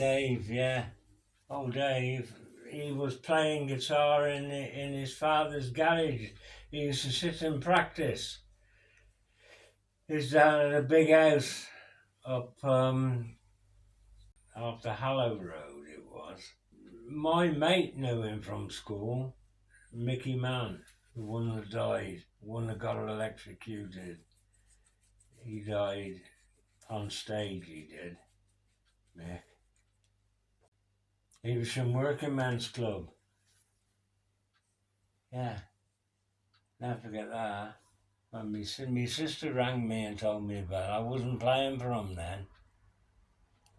Dave, yeah. Oh, Dave. He was playing guitar in his father's garage. He used to sit and practice. He's down at a big house up off the Hallow Road, it was. My mate knew him from school, Mickey Mann, the one that died, the one that got electrocuted. He died on stage, he did, Mick. He was from Working Men's Club. Yeah, never forget that. When my sister rang me and told me about it, I wasn't playing for him then.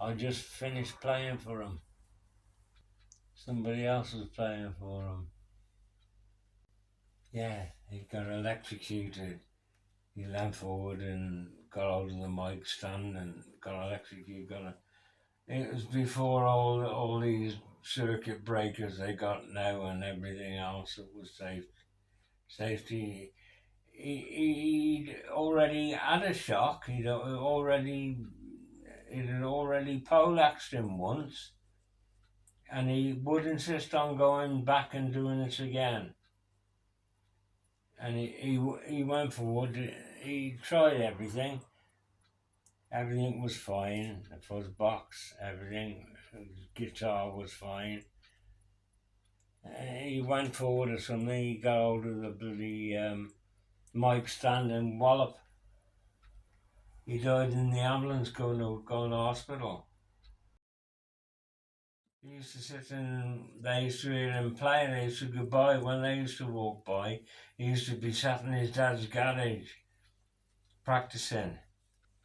I just finished playing for him. Somebody else was playing for him. Yeah, he got electrocuted. He leant forward and got hold of the mic stand and got electrocuted. It was before all these circuit breakers they got now and everything else that was safety. He'd already had a shock. It had already poleaxed him once, and he would insist on going back and doing it again. And he went forward. He tried everything. Everything was fine. The fuzz box, everything. His guitar was fine. He went forward or something. He got hold of the bloody mic stand and wallop. He died in the ambulance going to hospital. He used to sit and they used to hear him play and they used to go by. When they used to walk by, he used to be sat in his dad's garage practicing.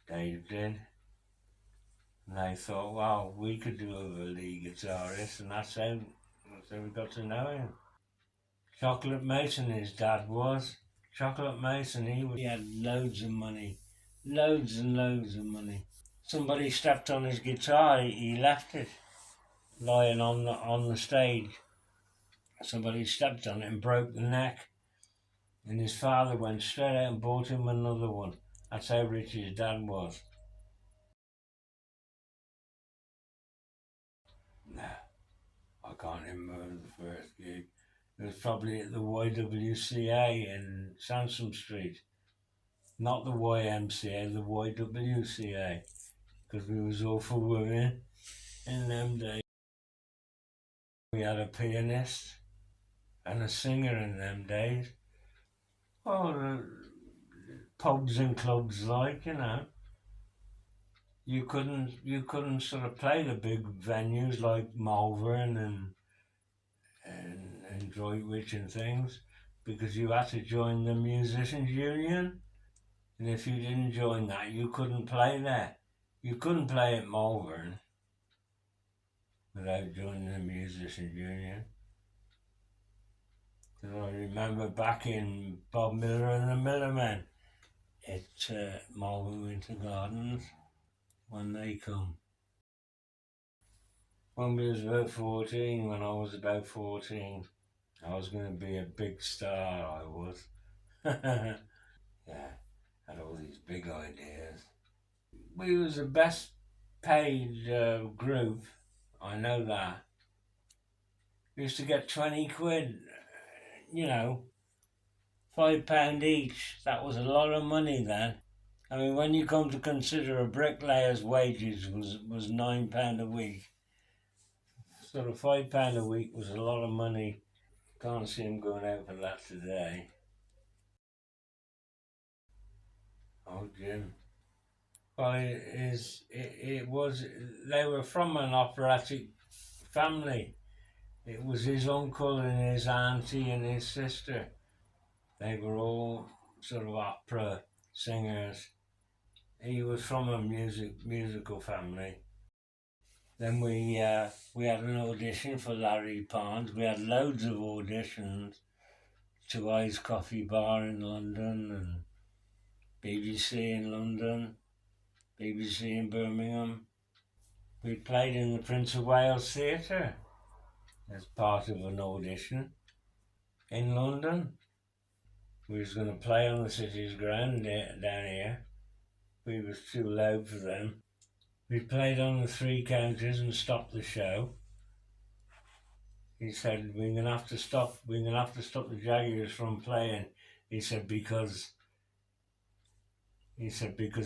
Dave did. And they thought, wow, we could do a lead guitarist, and that's how we got to know him. Chocolate Mason, his dad was. Chocolate Mason, he had loads of money. Loads and loads of money. Somebody stepped on his guitar, he left it lying on the stage. Somebody stepped on it and broke the neck. And his father went straight out and bought him another one. That's how rich his dad was. No, I can't remember the first gig. It was probably at the YWCA in Sansom Street. Not the YMCA, the YWCA. Because we was all for women in them days. We had a pianist and a singer in them days. Well, pubs and clubs like, you know. You couldn't sort of play the big venues like Malvern and Droitwich and things because you had to join the musicians union, and if you didn't join that you couldn't play there. You couldn't play at Malvern without joining the musicians union. Because I remember back in Bob Miller and the Millermen at Malvern Winter Gardens when they come. When we was about 14, when I was about 14, I was going to be a big star, I was. Yeah, had all these big ideas. We was the best paid group, I know that. We used to get 20 quid, you know, £5 each. That was a lot of money then. I mean, when you come to consider a bricklayer's wages was £9 a week. Sort of £5 a week was a lot of money. Can't see him going out for that today. Oh, Jim. Well, it was, they were from an operatic family. It was his uncle and his auntie and his sister. They were all sort of opera singers. He was from a musical family. Then we had an audition for Larry Pond. We had loads of auditions. Two Eyes Coffee Bar in London and BBC in London, BBC in Birmingham. We played in the Prince of Wales Theatre as part of an audition in London. We was going to play on the city's ground down here. We was too loud for them. We played on the 3 counters and stopped the show. He said, we're going to have to stop the Jaguars from playing. He said, because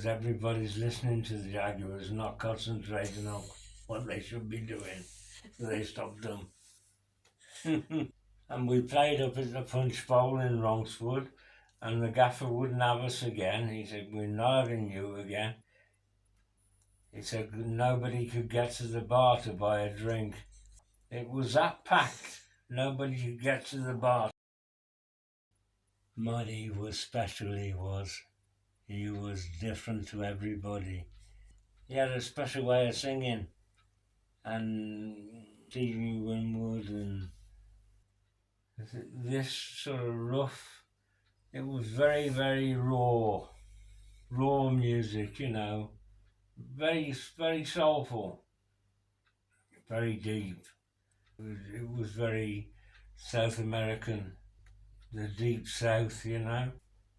everybody's listening to the Jaguars, not concentrating on what they should be doing. So they stopped them. And we played up at the Punch Bowl in Ronkswood, and the gaffer wouldn't have us again. He said, we're not having you again. He said, nobody could get to the bar to buy a drink. It was that packed. Nobody could get to the bar. Muddy was special, he was. He was different to everybody. He had a special way of singing. And Stevie Winwood and this sort of rough, it was very, very raw music, you know, very, very soulful, very deep. It was very South American, the deep South, you know.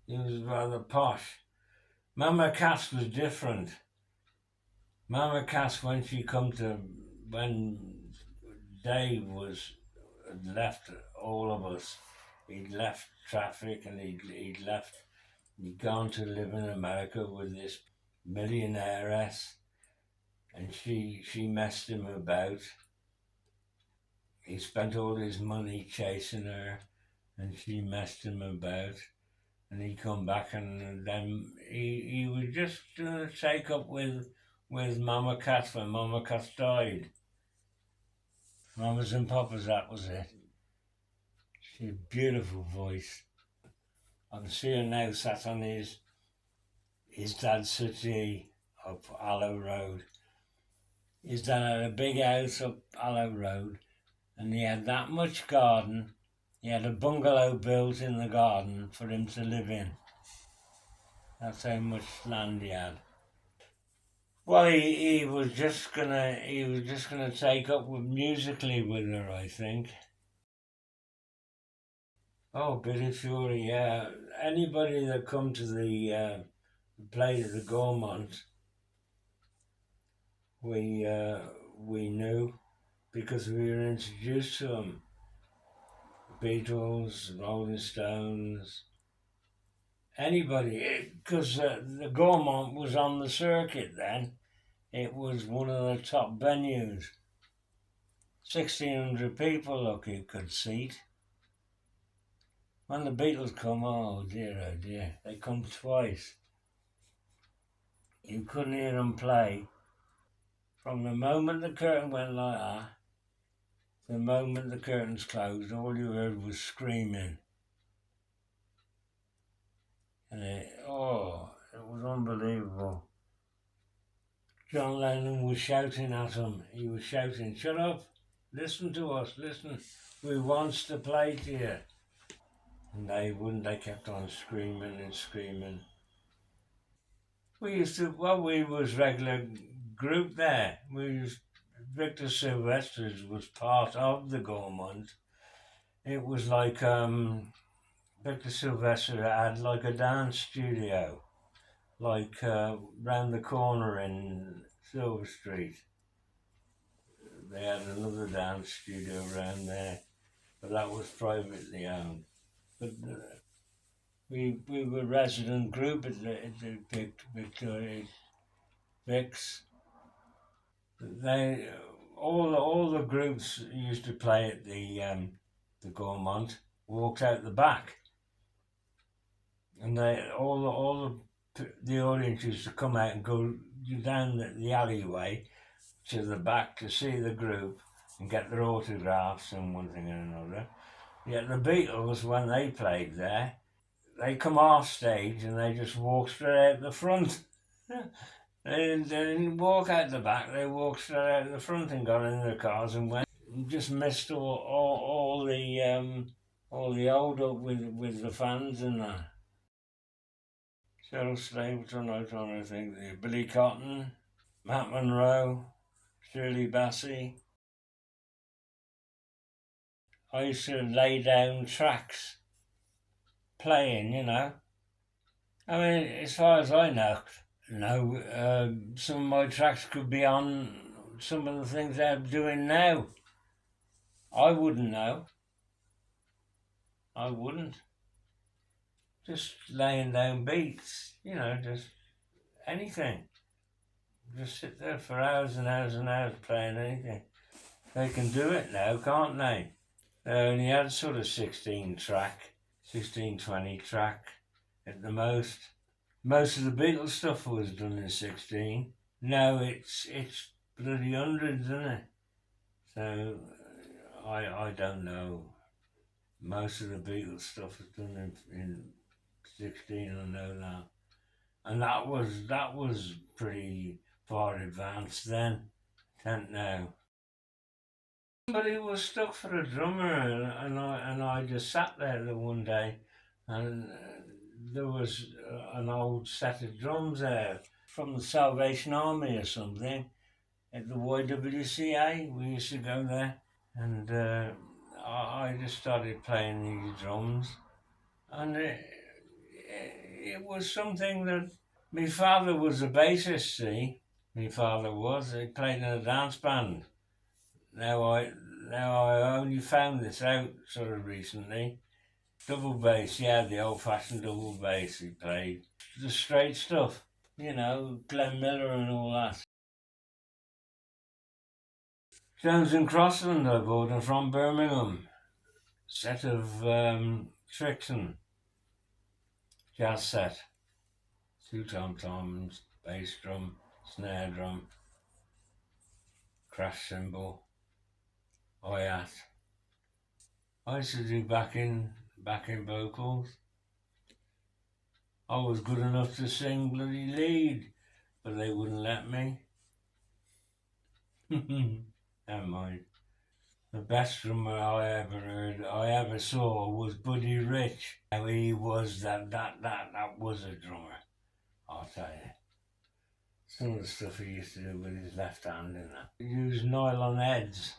It was rather posh. Mama Cass was different. Mama Cass, when Dave had left all of us, he'd left traffic and he'd gone to live in America with this millionairess, and she messed him about. He spent all his money chasing her, and she messed him about. And he come back, and then he was just take up with Mama Cass when Mama Cass died. Mamas and Papas, that was it. She had a beautiful voice. I can see her now sat on his dad's settee up Allow Road. His dad had a big house up Allow Road, and he had that much garden. He had a bungalow built in the garden for him to live in. That's how much land he had. Well, he was just gonna take up musically with her, I think. Oh, Billy Fury, yeah. Anybody that come to the play at the Gaumont, we knew because we were introduced to them. Beatles, Rolling Stones, anybody, because the Gaumont was on the circuit then. It was one of the top venues. 1,600 people, look, you could seat. When the Beatles come, oh dear, they come twice. You couldn't hear them play. From the moment the curtain went like that, the moment the curtains closed, all you heard was screaming. And it was unbelievable. John Lennon was shouting at them. He was shouting, shut up, listen to us, listen, we want to play to you. And they wouldn't, they kept on screaming and screaming. We was regular group there. Victor Sylvester's was part of the Gaumont. It was like Victor Sylvester had like a dance studio, like round the corner in Silver Street. They had another dance studio around there, but that was privately owned. But we were a resident group at the Victoria Vicks. They all the groups used to play at the Gaumont walked out the back, and all the audience used to come out and go down the alleyway to the back to see the group and get their autographs and one thing and another. Yet the Beatles, when they played there, they come off stage and they just walk straight out the front. They didn't walk out the back, they walked straight out the front and got in their cars and went. Just missed all the hold up with the fans and that. Cheryl Stapleton, I was trying to think, Billy Cotton, Matt Monroe, Shirley Bassey. I used to lay down tracks playing, you know. I mean, as far as I know, No, some of my tracks could be on some of the things they're doing now. I wouldn't know. I wouldn't. Just laying down beats, just anything. Just sit there for hours and hours and hours playing anything. They can do it now, can't they? They only had sort of 16 track, 16, 20 track at the most. Most of the Beatles stuff was done in 16. Now it's bloody hundreds, isn't it? So I don't know. Most of the Beatles stuff is done in 16. I know that, and that was pretty far advanced then. Can't now. Somebody was stuck for a drummer, and I just sat there the one day, and there was an old set of drums there from the Salvation Army or something at the YWCA. We used to go there, and I just started playing these drums, and it was something that my father was a bassist. See, my father was. He played in a dance band. Now I only found this out sort of recently. Double bass, yeah, the old-fashioned double bass he played. The straight stuff, Glenn Miller and all that. Jones and Crossland I bought them from Birmingham. Set of Trixon jazz set. 2 tom-toms, bass drum, snare drum, crash cymbal, hi-hat. I used to do backing vocals. I was good enough to sing bloody lead, but they wouldn't let me. Never mind. The best drummer I ever saw was Buddy Rich. Now he was that was a drummer, I'll tell you. Some of the stuff he used to do with his left hand and that. He used nylon heads,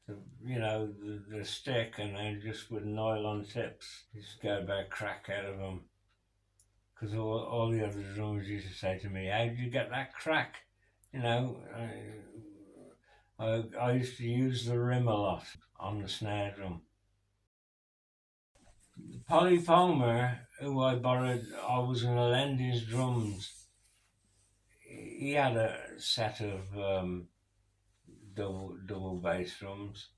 the stick, and then just with nylon tips. He used to get about crack out of them. Because all the other drummers used to say to me, "How did you get that crack?" I used to use the rim a lot on the snare drum. Polly Palmer, who I borrowed, I was going to lend his drums. He had a set of double bass drums.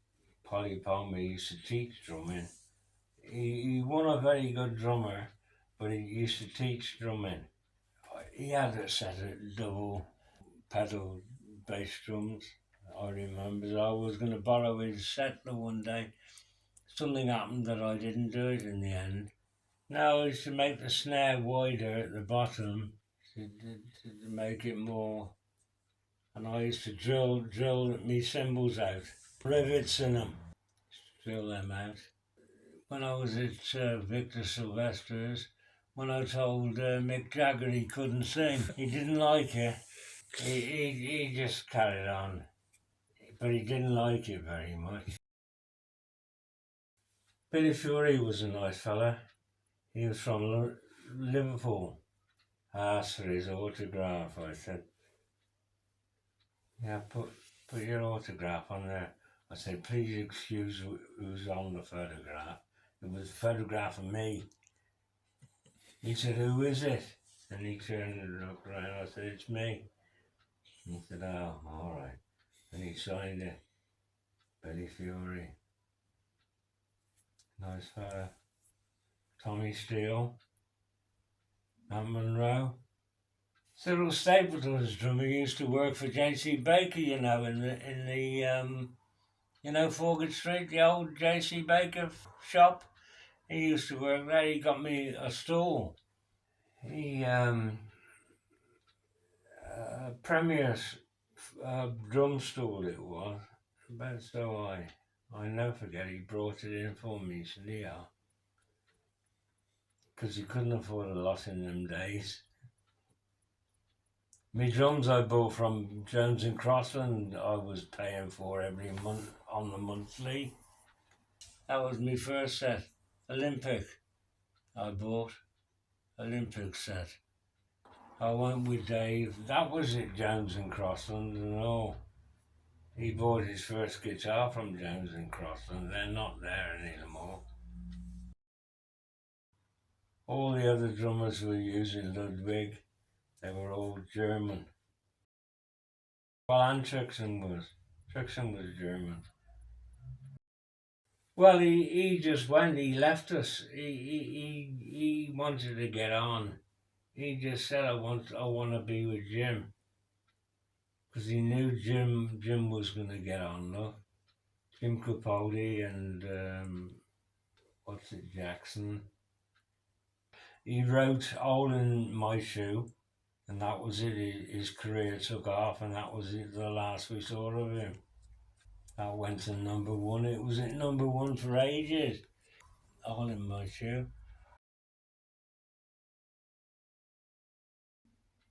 Polly Palmer used to teach drumming. He wasn't a very good drummer, but he used to teach drumming. He had a set of double pedal bass drums. I remember I was going to borrow his set the one day. Something happened that I didn't do it in the end. Now I used to make the snare wider at the bottom to make it more. And I used to drill me cymbals out, rivets in them, drill them out. When I was at Victor Sylvester's, when I told Mick Jagger he couldn't sing, he didn't like it. He just carried on, but he didn't like it very much. Billy Fury was a nice fella. He was from Liverpool. I asked for his autograph. I said, "Yeah, put your autograph on there." I said, "Please excuse who's on the photograph." It was a photograph of me. He said, "Who is it?" And he turned and looked around. I said, "It's me." He said, "Oh, all right." And he signed it. Billy Fury. Nice fella. Tommy Steele. Matt Monroe. Cyril Stapleton's drummer used to work for J.C. Baker, in the Forgate Street, the old J.C. Baker shop. He used to work there. He got me a stool. He Premier drum stool it was. But so I never forget he brought it in for me, so yeah. Because he couldn't afford a lot in them days. My drums I bought from Jones and Crossland, I was paying for every month on the monthly. That was my first set. Olympic I bought. Olympic set. I went with Dave. That was at Jones and Crossland and all. He bought his first guitar from Jones and Crossland. They're not there anymore. All the other drummers were using Ludwig. They were all German. Well, and Trixon was. Trixon was German. Well, he just went. He left us. He wanted to get on. He just said, I want to be with Jim. Because he knew Jim was going to get on, look. Jim Capaldi and Jackson. He wrote "Hole in My Shoe," and that was it. His career took off, and that was it, the last we saw of him. That went to number one. It was at number one for ages. "Hole in My Shoe."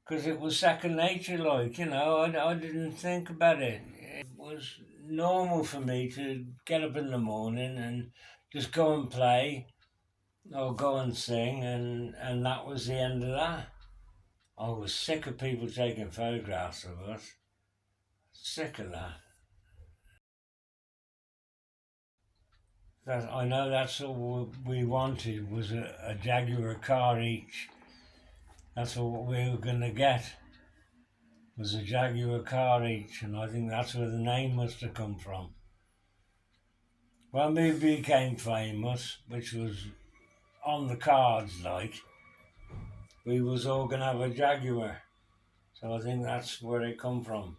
Because it was second nature, like, I didn't think about it. It was normal for me to get up in the morning and just go and play or go and sing, and that was the end of that. I was sick of people taking photographs of us. Sick of that. I know that's all we wanted was a Jaguar car each. That's all we were going to get, was a Jaguar car each, and I think that's where the name must have come from. When we became famous, which was on the cards, like, we was all going to have a Jaguar. So I think that's where it come from.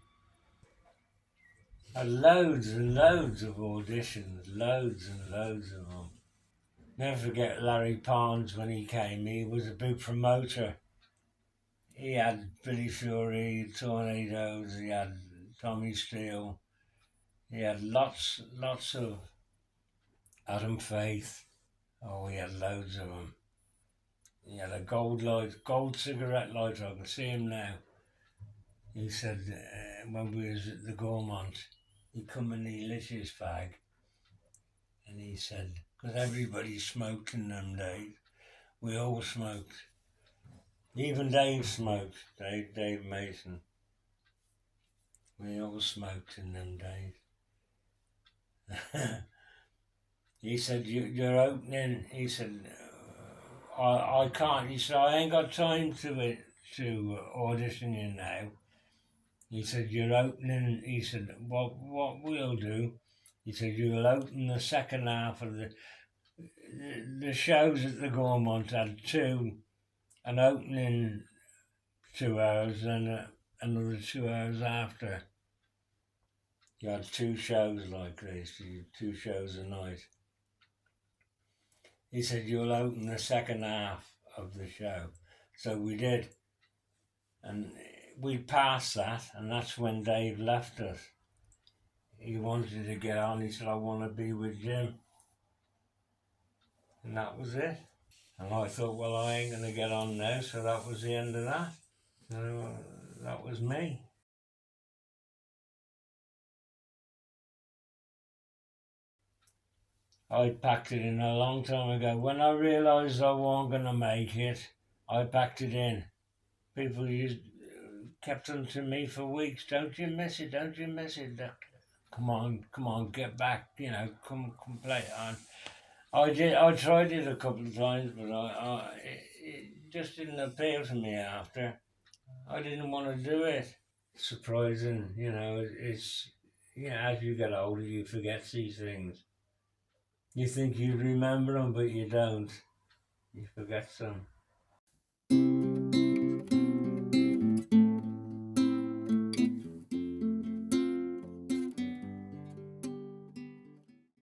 Had loads and loads of auditions, loads and loads of them. Never forget Larry Parnes when he came. He was a big promoter. He had Billy Fury, Tornadoes, he had Tommy Steele, he had lots of Adam Faith. Oh, he had loads of them. He had a gold cigarette lighter. I can see him now. He said when we was at the Gaumont, he come and he lit his fag, and he said, because everybody smoked in them days, we all smoked. Even Dave smoked, Dave Mason. We all smoked in them days. He said, you're opening, he said, I can't, he said, I ain't got time to audition you now. He said, you're opening, he said, what we'll do, he said, you'll open the second half of the shows at the Gaumont had an opening 2 hours and another 2 hours after. You had 2 shows like this, 2 shows a night. He said, you'll open the second half of the show. So we did. And we passed that, and that's when Dave left us. He wanted to get on. He said, I want to be with Jim. And that was it. And I thought, well, I ain't going to get on now, so that was the end of that. So that was me. I packed it in a long time ago. When I realised I wasn't going to make it, I packed it in. People kept on to me for weeks, don't you miss it, don't you miss it? Come on, get back, come play on. I tried it a couple of times, but it just didn't appeal to me after. I didn't want to do it. Surprising, it's, as you get older, you forget these things. You think you remember them, but you don't. You forget them.